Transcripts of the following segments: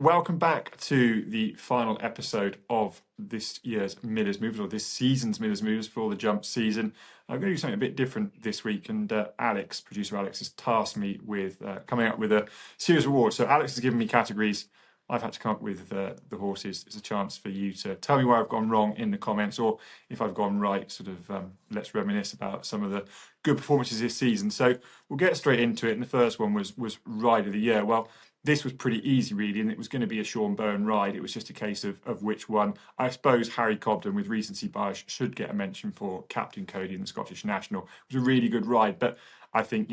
Welcome back to the final episode of this year's Miller's Movers, or this season's Miller's Movers for the jump season. I'm going to do something a bit different this week, and producer Alex, has tasked me with coming up with a series of awards. So Alex has given me categories. I've had to come up with the horses. It's a chance for you to tell me where I've gone wrong in the comments, or if I've gone right, sort of let's reminisce about some of the good performances this season. So we'll get straight into it. And the first one was Ride of the Year. Well, this was pretty easy, really, and it was going to be a Sean Bowen ride. It was just a case of which one. I suppose Harry Cobden, with recency bias, should get a mention for Captain Cody in the Scottish National. It was a really good ride, but I think,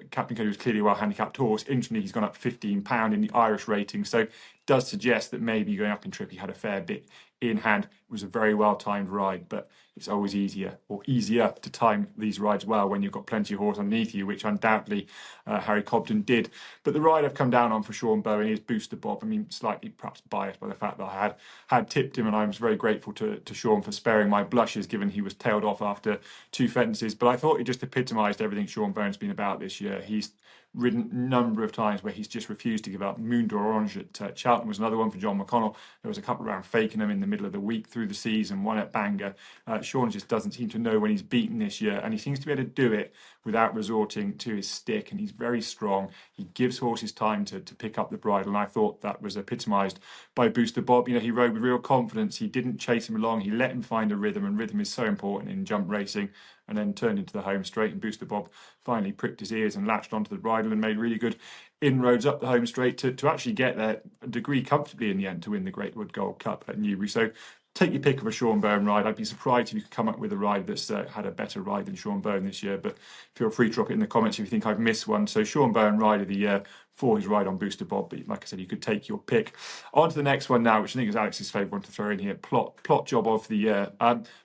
Captain Cody was clearly a well-handicapped horse. Interestingly, he's gone up £15 in the Irish rating, so it does suggest that maybe going up in trip, he had a fair bit in hand. It was a very well-timed ride, but it's always easier to time these rides well when you've got plenty of horse underneath you, which undoubtedly Harry Cobden did. But the ride I've come down on for Sean Bowen is Booster Bob. I mean, slightly perhaps biased by the fact that I had tipped him, and I was very grateful to Sean for sparing my blushes, given he was tailed off after two fences. But I thought it just epitomised everything Sean Bowen's been about this year. He's ridden a number of times where he's just refused to give up. Moon d'Orange at Cheltenham was another one for John McConnell. There was a couple around Fakenham in the middle of the week through the season, one at Bangor. Sean just doesn't seem to know when he's beaten this year, and he seems to be able to do it without resorting to his stick, and he's very strong. He gives horses time to pick up the bridle, and I thought that was epitomised by Booster Bob. He rode with real confidence. He didn't chase him along. He let him find a rhythm, and rhythm is so important in jump racing, and then turned into the home straight, and Booster Bob finally pricked his ears and latched onto the bridle and made really good inroads up the home straight to actually get there a degree comfortably in the end to win the Great Wood Gold Cup at Newbury. So take your pick of a Sean Bowen ride. I'd be surprised if you could come up with a ride that's had a better ride than Sean Bowen this year, but feel free to drop it in the comments if you think I've missed one. So Sean Bowen ride of the year for his ride on Booster Bob, but like I said, you could take your pick. On to the next one now, which I think is Alex's favourite one to throw in here, plot job of the year.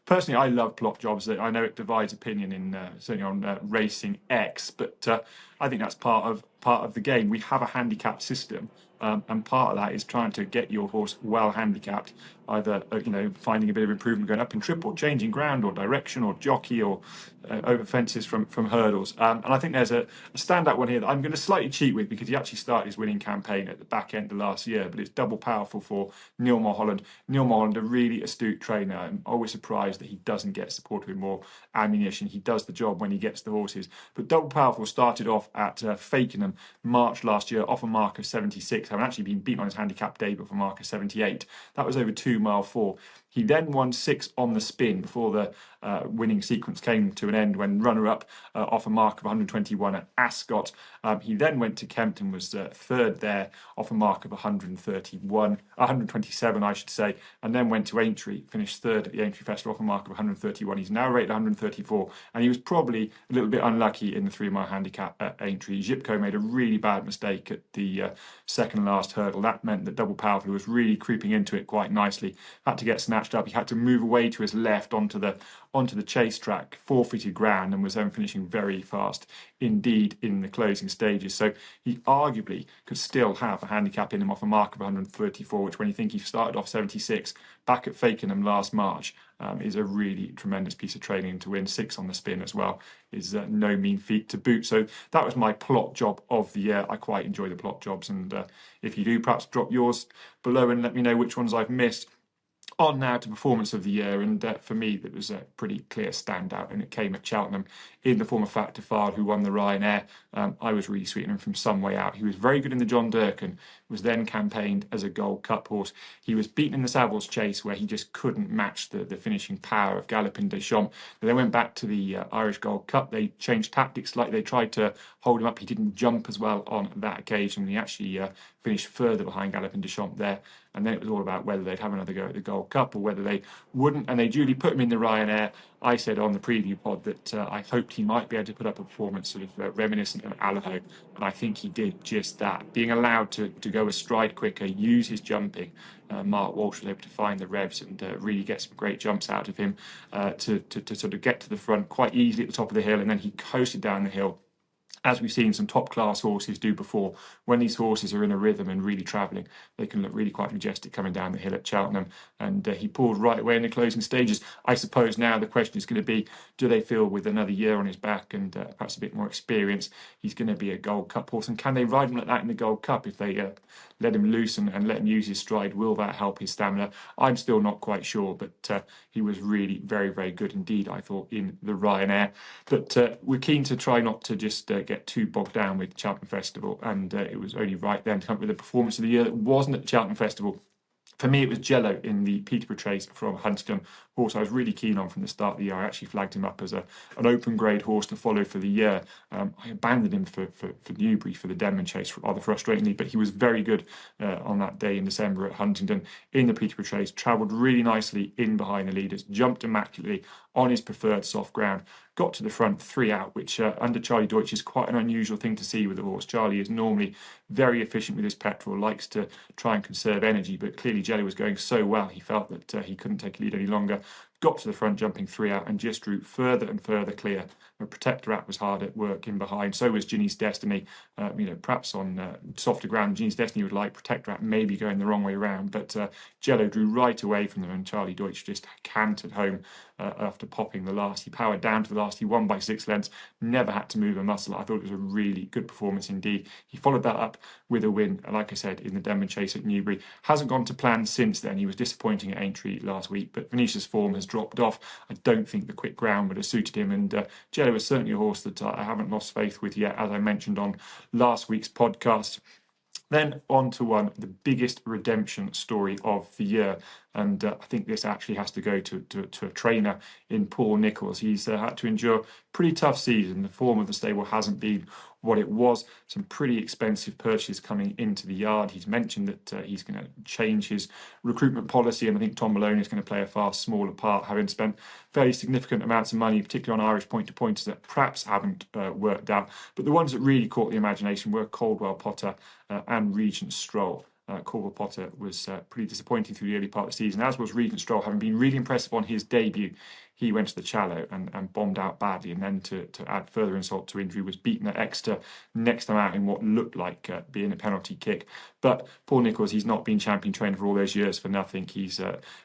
Personally, I love plot jobs. I know it divides opinion in certainly on Racing X, but I think that's part of the game. We have a handicap system. And part of that is trying to get your horse well handicapped, either finding a bit of improvement going up in trip, or changing ground, or direction, or jockey, or over fences from hurdles. And I think there's a standout one here that I'm going to slightly cheat with, because he actually started his winning campaign at the back end of last year, but it's double powerful for Neil Mulholland. Neil Mulholland, a really astute trainer. I'm always surprised that he doesn't get supported with more ammunition. He does the job when he gets the horses. But double powerful started off at Fakenham March last year off a mark of 76. Having actually been beaten on his handicap debut for a mark of 78. That was over 2 mile 4. He then won 6 on the spin before the winning sequence came to an end, when runner-up off a mark of 121 at Ascot. He then went to Kempton, was third there off a mark of 127, I should say, and then went to Aintree, finished third at the Aintree Festival off a mark of 131. He's now rated 134, and he was probably a little bit unlucky in the 3 mile handicap at Aintree. Zipco made a really bad mistake at the second last hurdle. That meant that Double Powerful was really creeping into it quite nicely. Had to get snatched up. He had to move away to his left onto the chase track, forfeited ground, and was then finishing very fast indeed in the closing stages. So he arguably could still have a handicap in him off a mark of 134, which, when you think he started off 76 back at Fakenham last March, is a really tremendous piece of training. To win 6 on the spin as well is no mean feat to boot. So that was my plot job of the year. I quite enjoy the plot jobs, and if you do, perhaps drop yours below and let me know which ones I've missed. On now to performance of the year, and for me, that was a pretty clear standout, and it came at Cheltenham in the form of Factor Fard, who won the Ryanair. I was really sweetening him from some way out. He was very good in the John Durkan, was then campaigned as a Gold Cup horse. He was beaten in the Savills Chase, where he just couldn't match the finishing power of Galloping Deschamps. They then went back to the Irish Gold Cup. They changed tactics slightly. They tried to hold him up. He didn't jump as well on that occasion. He actually finished further behind Galloping Deschamps there. And then it was all about whether they'd have another go at the Gold Cup or whether they wouldn't. And they duly put him in the Ryanair. I said on the preview pod that I hoped he might be able to put up a performance sort of reminiscent of Allaho. And I think he did just that. Being allowed to go a stride quicker, use his jumping. Mark Walsh was able to find the revs and really get some great jumps out of him to sort of get to the front quite easily at the top of the hill. And then he coasted down the hill as we've seen some top class horses do before, when these horses are in a rhythm and really travelling, they can look really quite majestic coming down the hill at Cheltenham. And he pulled right away in the closing stages. I suppose now the question is going to be, do they feel with another year on his back and perhaps a bit more experience, he's going to be a Gold Cup horse? And can they ride him like that in the Gold Cup if they let him loose and let him use his stride? Will that help his stamina? I'm still not quite sure, but he was really very, very good indeed, I thought, in the Ryanair. But we're keen to try not to just get too bogged down with Cheltenham Festival, and it was only right then to come up with a performance of the year that wasn't at the Cheltenham Festival. For me, it was Djelo in the Peterborough Chase from Huntingdon. Horse I was really keen on from the start of the year. I actually flagged him up as an open grade horse to follow for the year. I abandoned him for Newbury for the Denman Chase rather frustratingly, but he was very good on that day in December at Huntingdon in the Peterborough Chase. Travelled really nicely in behind the leaders, jumped immaculately on his preferred soft ground, got to the front 3 out, which under Charlie Deutsch is quite an unusual thing to see with a horse. Charlie is normally very efficient with his petrol, likes to try and conserve energy, but clearly Jelly was going so well he felt that he couldn't take a lead any longer. Got to the front, jumping 3 out, and just drew further and further clear. The Protectorat was hard at work in behind. So was Ginny's Destiny. Perhaps on softer ground, Ginny's Destiny would like Protectorat maybe going the wrong way around, but Djelo drew right away from them, and Charlie Deutsch just cantered home after popping the last. He powered down to the last. He won by 6 lengths. Never had to move a muscle. I thought it was a really good performance indeed. He followed that up with a win, like I said, in the Denman Chase at Newbury. Hasn't gone to plan since then. He was disappointing at Aintree last week, but Venetia's form has dropped off. I don't think the quick ground would have suited him, and Djelo is certainly a horse that I haven't lost faith with yet, as I mentioned on last week's podcast. Then on to the biggest redemption story of the year. And I think this actually has to go to a trainer in Paul Nicholls. He's had to endure a pretty tough season. The form of the stable hasn't been what it was. Some pretty expensive purchases coming into the yard. He's mentioned that he's going to change his recruitment policy, and I think Tom Maloney is going to play a far smaller part, having spent fairly significant amounts of money, particularly on Irish point-to-pointers that perhaps haven't worked out. But the ones that really caught the imagination were Caldwell Potter and Regent Stroll. Caldwell Potter was pretty disappointing through the early part of the season, as was Regent Stroll, having been really impressive on his debut. He went to the Cheltenham and bombed out badly, and then to add further insult to injury, was beaten at Exeter next time out in what looked like being a penalty kick. But Paul Nicholls, he's not been champion trainer for all those years for nothing. He's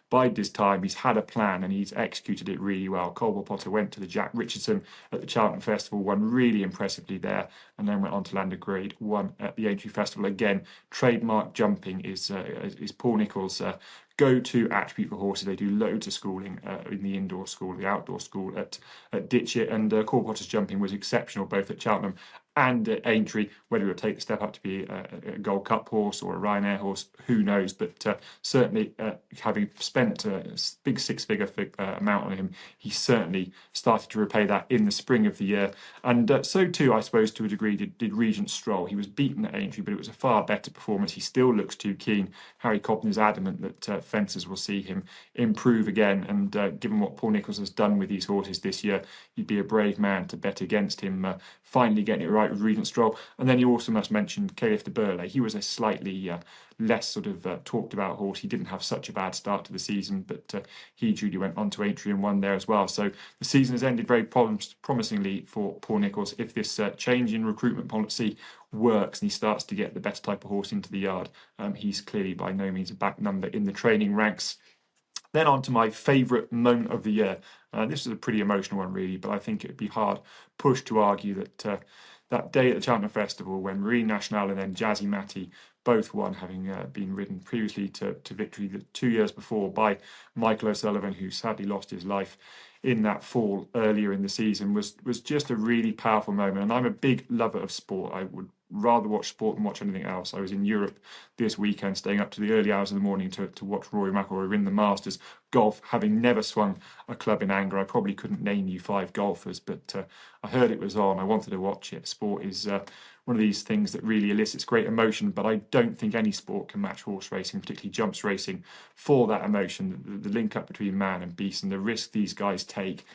bided his time, he's had a plan, and he's executed it really well. Caldwell Potter went to the Jack Richardson at the Cheltenham Festival, won really impressively there, and then went on to land a grade 1 at the Aintree Festival. Again, trademark jumping is Paul Nicholls' go-to attribute for horses. They do loads of schooling in the indoor school, the outdoor school at Ditchit, and Caldwell Potter's jumping was exceptional both at Cheltenham and at Aintree. Whether it will take the step up to be a Gold Cup horse or a Ryanair horse, who knows? But certainly, having spent a big six-figure amount on him, he certainly started to repay that in the spring of the year. And so too, I suppose, to a degree, did Regent Stroll. He was beaten at Aintree, but it was a far better performance. He still looks too keen. Harry Cobden is adamant that fencers will see him improve again. And given what Paul Nicholls has done with these horses this year, you'd be a brave man to bet against him finally getting it right with Regent Stroll. And then you also must mention Caliph de Burley. He was a slightly less sort of talked about horse. He didn't have such a bad start to the season, but he duly went on to Aintree and won there as well. So the season has ended very promisingly for Paul Nicholls. If this change in recruitment policy works and he starts to get the better type of horse into the yard, he's clearly by no means a back number in the training ranks. Then on to my favourite moment of the year. This is a pretty emotional one, really, but I think it would be hard pushed to argue that that day at the Cheltenham Festival when Nationale and then Jazzy Matty both won, having been ridden previously to victory 2 years before by Michael O'Sullivan, who sadly lost his life in that fall earlier in the season, was just a really powerful moment. And I'm a big lover of sport. I would rather watch sport than watch anything else. I was in Europe this weekend, staying up to the early hours of the morning to watch Rory McIlroy win the Masters. Golf, having never swung a club in anger, I probably couldn't name you 5 golfers, but I heard it was on. I wanted to watch it. Sport is one of these things that really elicits great emotion, but I don't think any sport can match horse racing, particularly jumps racing, for that emotion, the link up between man and beast and the risk these guys take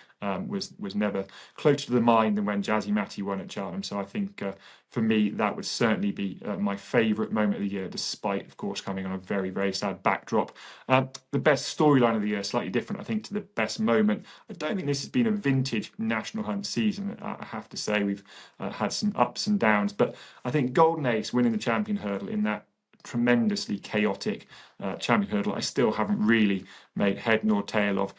was never closer to the mind than when Jazzy Matty won at Cheltenham. So I think for me that would certainly be my favourite moment of the year, despite of course coming on a very, very sad backdrop. The best storyline of the year, slightly different I think to the best moment. I don't think this has been a vintage National Hunt season. I have to say we've had some ups and downs, but I think Golden Ace winning the Champion Hurdle in that tremendously chaotic Champion Hurdle, I still haven't really made head nor tail of.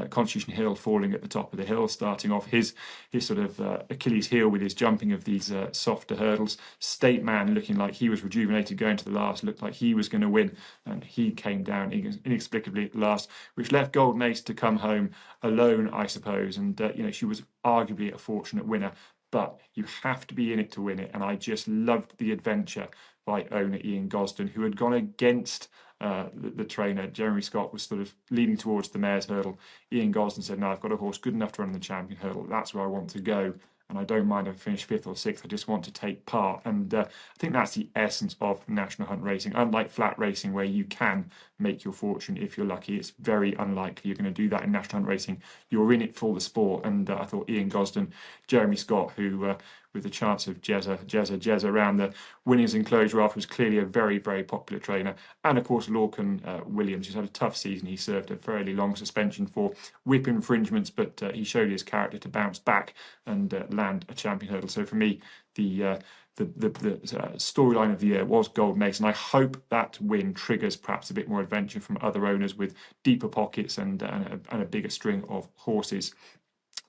Constitution Hill falling at the top of the hill, starting off his sort of Achilles heel with his jumping of these softer hurdles. State Man looking like he was rejuvenated going to the last, looked like he was going to win, and he came down inexplicably at the last, which left Golden Ace to come home alone, I suppose. And she was arguably a fortunate winner, but you have to be in it to win it. And I just loved the adventure by owner Ian Gosden, who had gone against the trainer. Jeremy Scott was sort of leaning towards the mare's hurdle. Ian Gosden said, no, I've got a horse good enough to run the Champion Hurdle. That's where I want to go. And I don't mind if I finish 5th or 6th. I just want to take part. And I think that's the essence of National Hunt racing. Unlike flat racing, where you can make your fortune if you're lucky, it's very unlikely you're going to do that in National Hunt racing. You're in it for the sport. And I thought Ian Gosden, Jeremy Scott, who with the chance of Jezza around the winnings enclosure after, was clearly a very, very popular trainer. And of course, Lorcan Williams, who's had a tough season. He served a fairly long suspension for whip infringements, but he showed his character to bounce back and land a Champion Hurdle. So for me, the storyline of the year was Golden Ace, and I hope that win triggers perhaps a bit more adventure from other owners with deeper pockets and a bigger string of horses.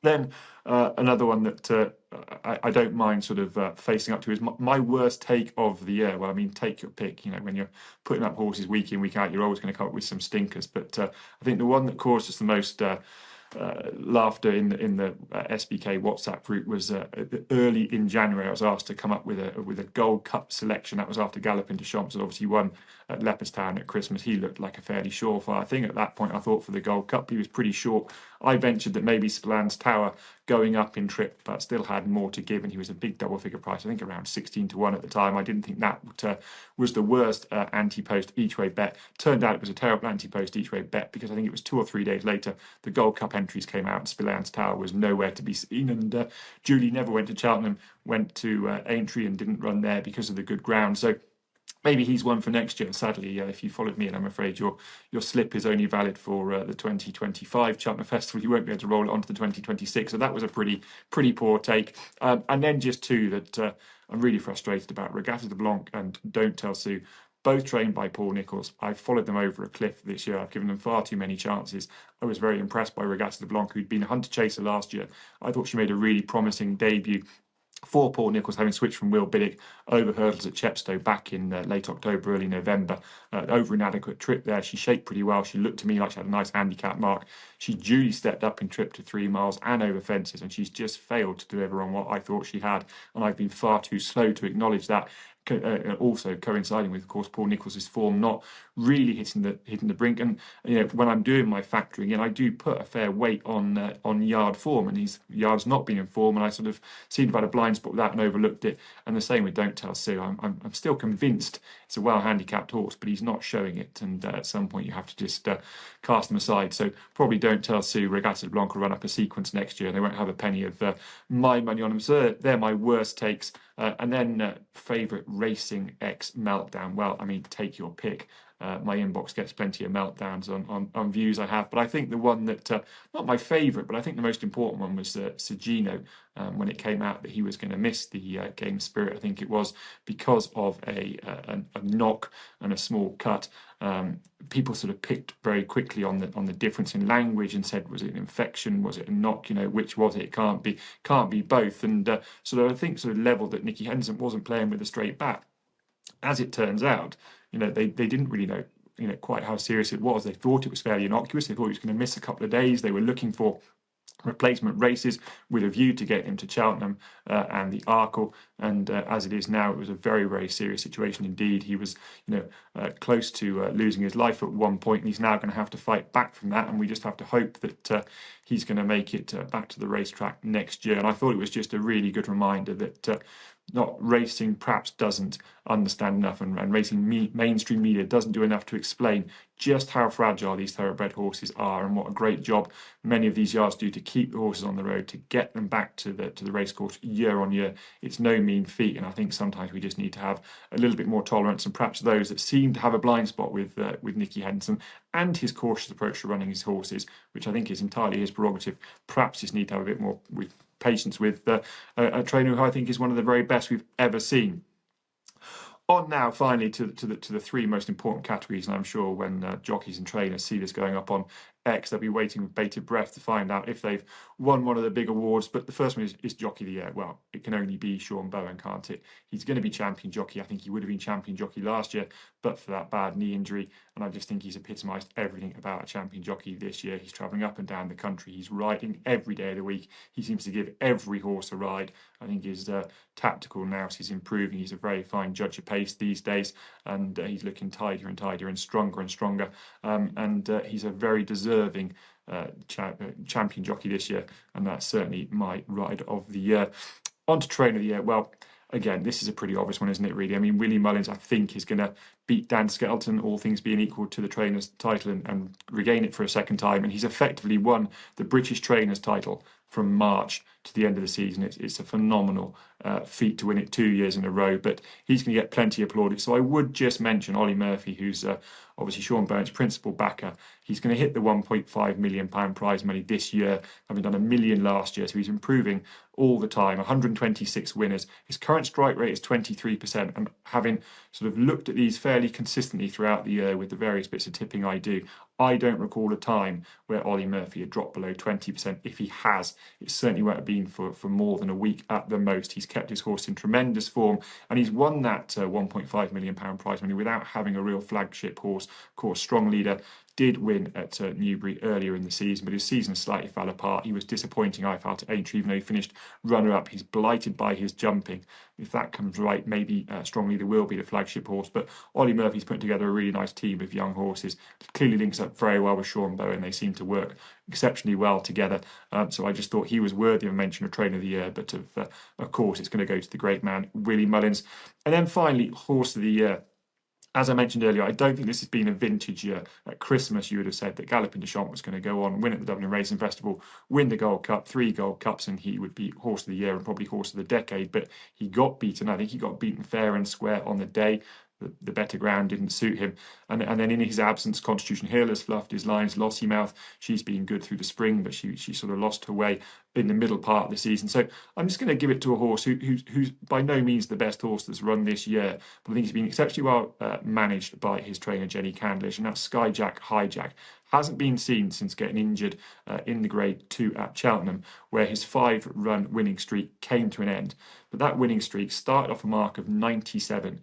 Then another one that I don't mind sort of facing up to is my worst take of the year. Well, I mean, take your pick. When you're putting up horses week in, week out, you're always going to come up with some stinkers. But I think the one that caused us the most laughter in the SBK WhatsApp group was early in January. I was asked to come up with a Gold Cup selection. That was after Galloping to Champs had obviously won at Leopardstown at Christmas. He looked like a fairly surefire thing at that point. I thought for the Gold Cup he was pretty short. I ventured that maybe Spillane's Tower going up in trip, but still had more to give, and he was a big double figure price. I think around 16-1 at the time. I didn't think that was the worst anti-post each way bet. Turned out it was a terrible anti-post each way bet, because I think it was 2 or 3 days later the Gold Cup entries came out and Spillane's Tower was nowhere to be seen. And Julie never went to Cheltenham, went to Aintree and didn't run there because of the good ground. So maybe he's one for next year. Sadly, if you followed me, and I'm afraid your slip is only valid for the 2025 Cheltenham Festival, you won't be able to roll it onto the 2026. So that was a pretty poor take. And then just two that I'm really frustrated about: Regatta de Blanc and Don't Tell Sue. Both trained by Paul Nicholls. I've followed them over a cliff this year. I've given them far too many chances. I was very impressed by Regatta de Blanc, who'd been a hunter chaser last year. I thought she made a really promising debut for Paul Nicholls, having switched from Will Biddick over hurdles at Chepstow back in late October, early November. Over inadequate trip there. She shaped pretty well. She looked to me like she had a nice handicap mark. She duly stepped up in trip to 3 miles and over fences, and she's just failed to deliver on what I thought she had. And I've been far too slow to acknowledge that. Also coinciding with, of course, Paul Nicholls' form not really hitting the brink. And when I'm doing my factoring in, I do put a fair weight on yard form, and his yard's not been in form, and I sort of seemed to have had a blind spot with that and overlooked it. And the same with Don't Tell Sue. I'm still convinced it's a well handicapped horse, but he's not showing it, and at some point you have to just cast them aside. So probably Don't Tell Sue, Regatta de Blanc will run up a sequence next year, and they won't have a penny of my money on them. So they're my worst takes. And then favourite racing X meltdown. Well, I mean, take your pick. My inbox gets plenty of meltdowns on views I have, but I think the one that, not my favourite, but I think the most important one was Segino, when it came out that he was going to miss the Game Spirit. I think it was because of a knock and a small cut. People sort of picked very quickly on the difference in language and said, was it an infection? Was it a knock? Which was it? It can't be both. And I think sort of leveled that Nicky Henderson wasn't playing with a straight bat. As it turns out, they didn't really know quite how serious it was. They thought it was fairly innocuous. They thought he was going to miss a couple of days. They were looking for replacement races with a view to get him to Cheltenham and the Arkle. And as it is now, it was a very, very serious situation indeed. He was, close to losing his life at one point, and he's now going to have to fight back from that. And we just have to hope that he's going to make it back to the racetrack next year. And I thought it was just a really good reminder that not racing perhaps doesn't understand enough, and racing mainstream media doesn't do enough to explain just how fragile these thoroughbred horses are, and what a great job many of these yards do to keep the horses on the road, to get them back to the racecourse year on year. It's no mean feat, and I think sometimes we just need to have a little bit more tolerance, and perhaps those that seem to have a blind spot with Nicky Henderson and his cautious approach to running his horses, which I think is entirely his prerogative, perhaps just need to have a bit more patience with a trainer who I think is one of the very best we've ever seen. On now, finally, to the three most important categories, and I'm sure when jockeys and trainers see this going up on X, they'll be waiting with bated breath to find out if they've won one of the big awards. But the first one is Jockey of the Year. Well, it can only be Sean Bowen, can't it? He's going to be champion jockey. I think he would have been champion jockey last year, but for that bad knee injury. And I just think he's epitomised everything about a champion jockey this year. He's travelling up and down the country. He's riding every day of the week. He seems to give every horse a ride. I think his tactical nous is improving. He's a very fine judge of pace these days, and he's looking tidier and tidier and stronger. And he's a very deserving champion jockey this year, and that's certainly my ride of the year. On to trainer of the year. Well, again, this is a pretty obvious one, isn't it, really? I mean, Willie Mullins, I think, is going to beat Dan Skelton, all things being equal, to the trainer's title and regain it for a second time. And he's effectively won the British trainer's title from March to the end of the season. It's a phenomenal feat to win it 2 years in a row, but he's going to get plenty applauded. So I would just mention Ollie Murphy, who's obviously Sean Bowen's principal backer. He's going to hit the £1.5 million prize money this year, having done $1 million last year. So he's improving all the time. 126 winners. His current strike rate is 23%. And having sort of looked at these fairly consistently throughout the year with the various bits of tipping I do, I don't recall a time where Ollie Murphy had dropped below 20%. If he has, it certainly won't have been for more than a week at the most. He's kept his horse in tremendous form, and he's won that £1.5 million prize money without having a real flagship horse. Of course, Strong Leader did win at Newbury earlier in the season, but his season slightly fell apart. He was disappointing, I felt, at Aintree, even though he finished runner-up. He's blighted by his jumping. If that comes right, maybe Strong Leader will be the flagship horse. But Ollie Murphy's put together a really nice team of young horses. Clearly links up very well with Sean Bowen. They seem to work exceptionally well together. So I just thought he was worthy of a mention of Trainer of the Year. But of course, it's going to go to the great man, Willie Mullins. And then finally, Horse of the Year. As I mentioned earlier, I don't think this has been a vintage year. At Christmas, you would have said that Galopin Des Champs was going to go on, win at the Dublin Racing Festival, win the Gold Cup, 3 Gold Cups, and he would be Horse of the Year and probably Horse of the Decade. But he got beaten. I think he got beaten fair and square on the day. The better ground didn't suit him. And then in his absence, Constitution Hill has fluffed his lines. Lossymouth, she's been good through the spring, but she sort of lost her way in the middle part of the season. So I'm just going to give it to a horse who's by no means the best horse that's run this year, but I think he's been exceptionally well managed by his trainer, Jenny Candlish, and that's Skyjack Hijack. Hasn't been seen since getting injured in the Grade 2 at Cheltenham, where his 5-run winning streak came to an end. But that winning streak started off a mark of 97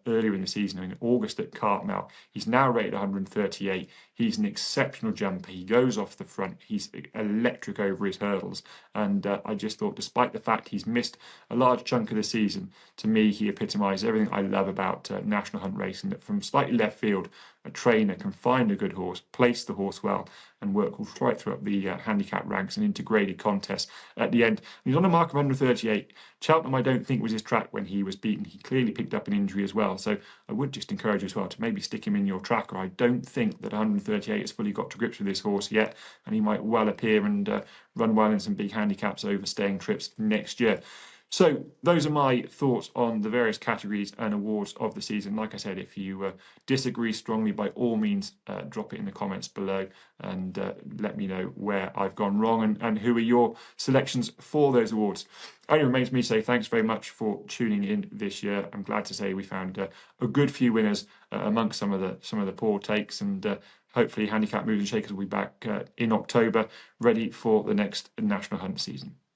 earlier in the season, in August at Cartmel. He's now rated 138. He's an exceptional jumper. He goes off the front. He's electric over his hurdles. And I just thought, despite the fact he's missed a large chunk of the season, to me, he epitomised everything I love about National Hunt racing, that from slightly left field, a trainer can find a good horse, place the horse well, and work right through up the handicap ranks and into graded contests at the end. And he's on a mark of 138. Cheltenham, I don't think, was his track when he was beaten. He clearly picked up an injury as well. So I would just encourage you as well to maybe stick him in your tracker. I don't think that 138 has fully got to grips with this horse yet, and he might well appear and run well in some big handicaps over staying trips next year. So those are my thoughts on the various categories and awards of the season. Like I said, if you disagree strongly, by all means, drop it in the comments below and let me know where I've gone wrong and who are your selections for those awards. Only remains me to say thanks very much for tuning in this year. I'm glad to say we found a good few winners amongst some of the poor takes, and hopefully Handicap Movers and Shakers will be back in October, ready for the next National Hunt season.